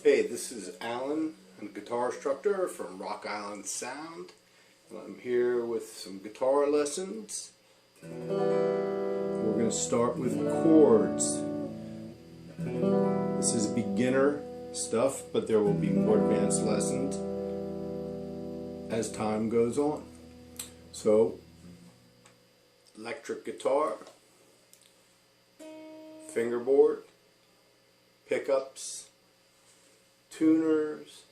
Hey, this is Alan. I'm a guitar instructor from Rock Island Sound. And I'm here with some guitar lessons. We're going to start with chords. This is beginner stuff, but there will be more advanced lessons as time goes on. So, electric guitar, fingerboard, pickups, tuners,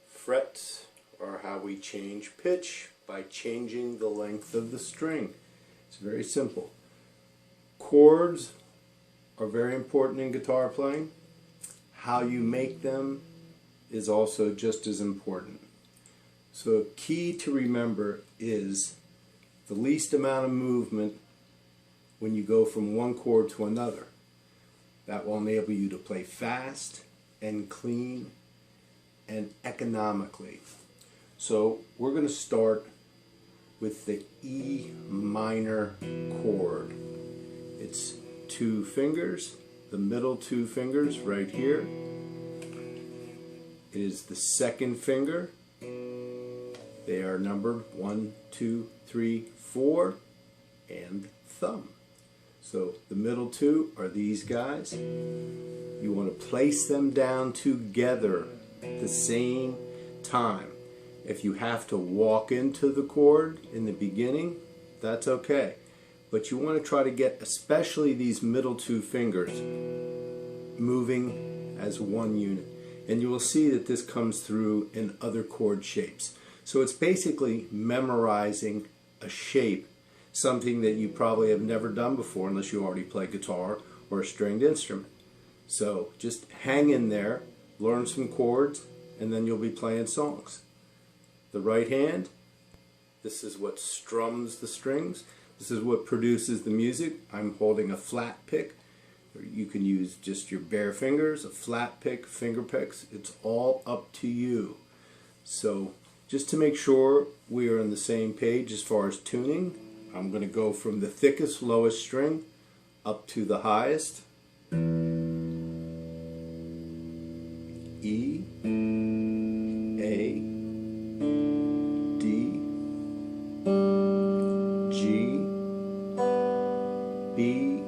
frets are how we change pitch by changing the length of the string. It's very simple. Chords are very important in guitar playing. How you make them is also just as important. So key to remember is the least amount of movement when you go from one chord to another. That will enable you to play fast and clean and economically. So we're going to start with the E minor chord. It's two fingers, the middle two fingers right here. It is the second finger. They are numbered 1, 2, 3, 4, and thumb. So the middle two are these guys. You want to place them down together at the same time. If you have to walk into the chord in the beginning, that's okay. But you want to try to get especially these middle two fingers moving as one unit. And you will see that this comes through in other chord shapes. So it's basically memorizing a shape, something that you probably have never done before unless you already play guitar or a stringed instrument. So just hang in there, learn some chords, and then you'll be playing songs. The right hand, this is what strums the strings. This is what produces the music. I'm holding a flat pick. You can use just your bare fingers, a flat pick, finger picks. It's all up to you. So just to make sure we are on the same page as far as tuning, I'm going to go from the thickest, lowest string up to the highest. E, A, D, G, B,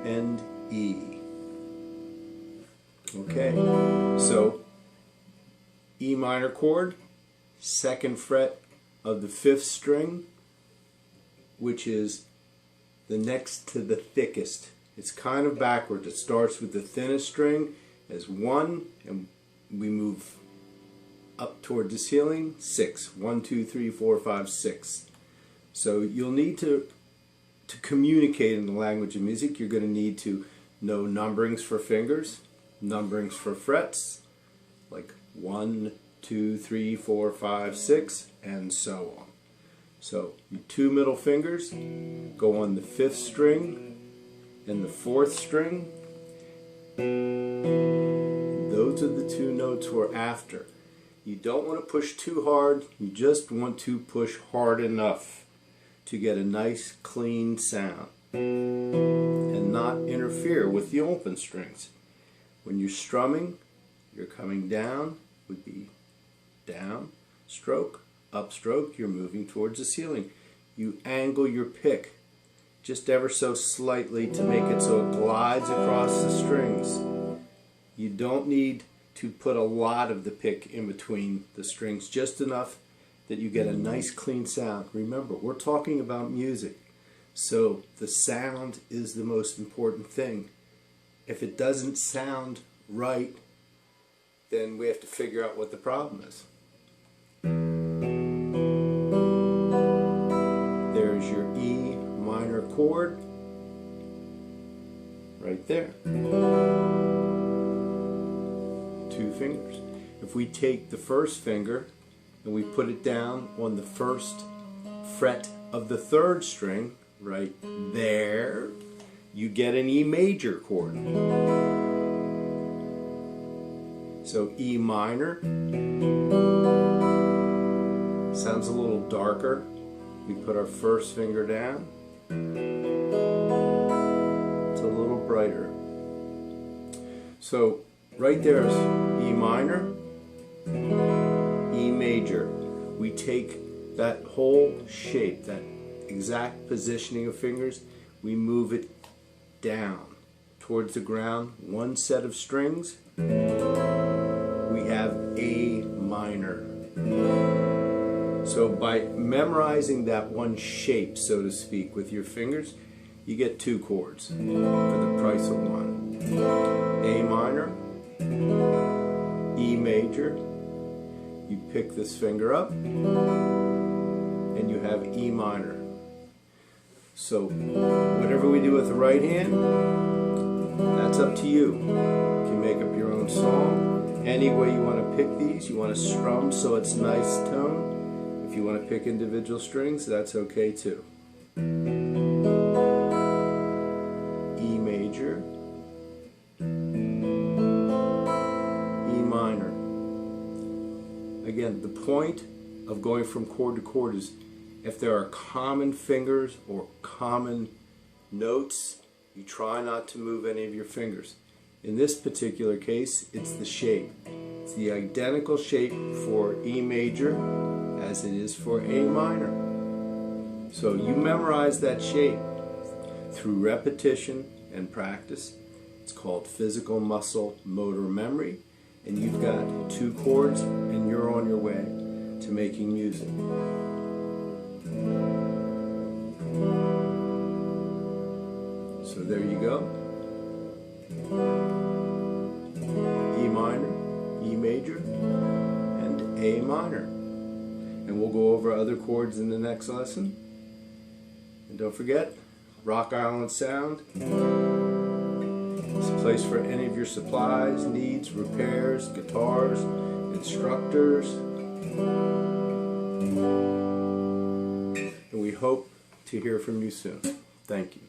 and E. Okay, so E minor chord, second fret of the fifth string, which is the next to the thickest. It's kind of backwards. It starts with the thinnest string as 1, and we move up toward the ceiling, 6. 1, 2, 3, 4, 5, 6. So you'll need to communicate in the language of music. You're going to need to know numberings for fingers, numberings for frets, like 1, 2, 3, 4, 5, 6, and so on. So your two middle fingers go on the fifth string and the fourth string. Those are the two notes we're after. You don't want to push too hard, you just want to push hard enough to get a nice clean sound and not interfere with the open strings. When you're strumming, you're coming down, would be down, stroke, up stroke, you're moving towards the ceiling. You angle your pick just ever so slightly to make it so it glides across the strings. You don't need to put a lot of the pick in between the strings, just enough that you get a nice clean sound. Remember, we're talking about music, so the sound is the most important thing. If it doesn't sound right, then we have to figure out what the problem is. There's your E minor chord right there. Two fingers. If we take the first finger and we put it down on the first fret of the third string, right there, you get an E major chord. So E minor sounds a little darker. We put our first finger down. It's a little brighter. So right there is E minor, E major. We take that whole shape, that exact positioning of fingers, we move it down towards the ground, one set of strings, we have A minor. So by memorizing that one shape, so to speak, with your fingers, you get two chords for the price of one. A minor, E major, you pick this finger up, and you have E minor. So whatever we do with the right hand, that's up to you. You can make up your own song. Any way you want to pick these, you want to strum so it's nice tone. If you want to pick individual strings, that's okay too. E major, E minor. Again, the point of going from chord to chord is if there are common fingers or common notes, you try not to move any of your fingers. In this particular case, it's the shape. It's the identical shape for E major as it is for A minor. So you memorize that shape through repetition and practice. It's called physical muscle motor memory, and you've got two chords and you're on your way to making music. So there you go. E minor, E major, and A minor. And we'll go over other chords in the next lesson. And don't forget, Rock Island Sound. It's a place for any of your supplies, needs, repairs, guitars, instructors. And we hope to hear from you soon. Thank you.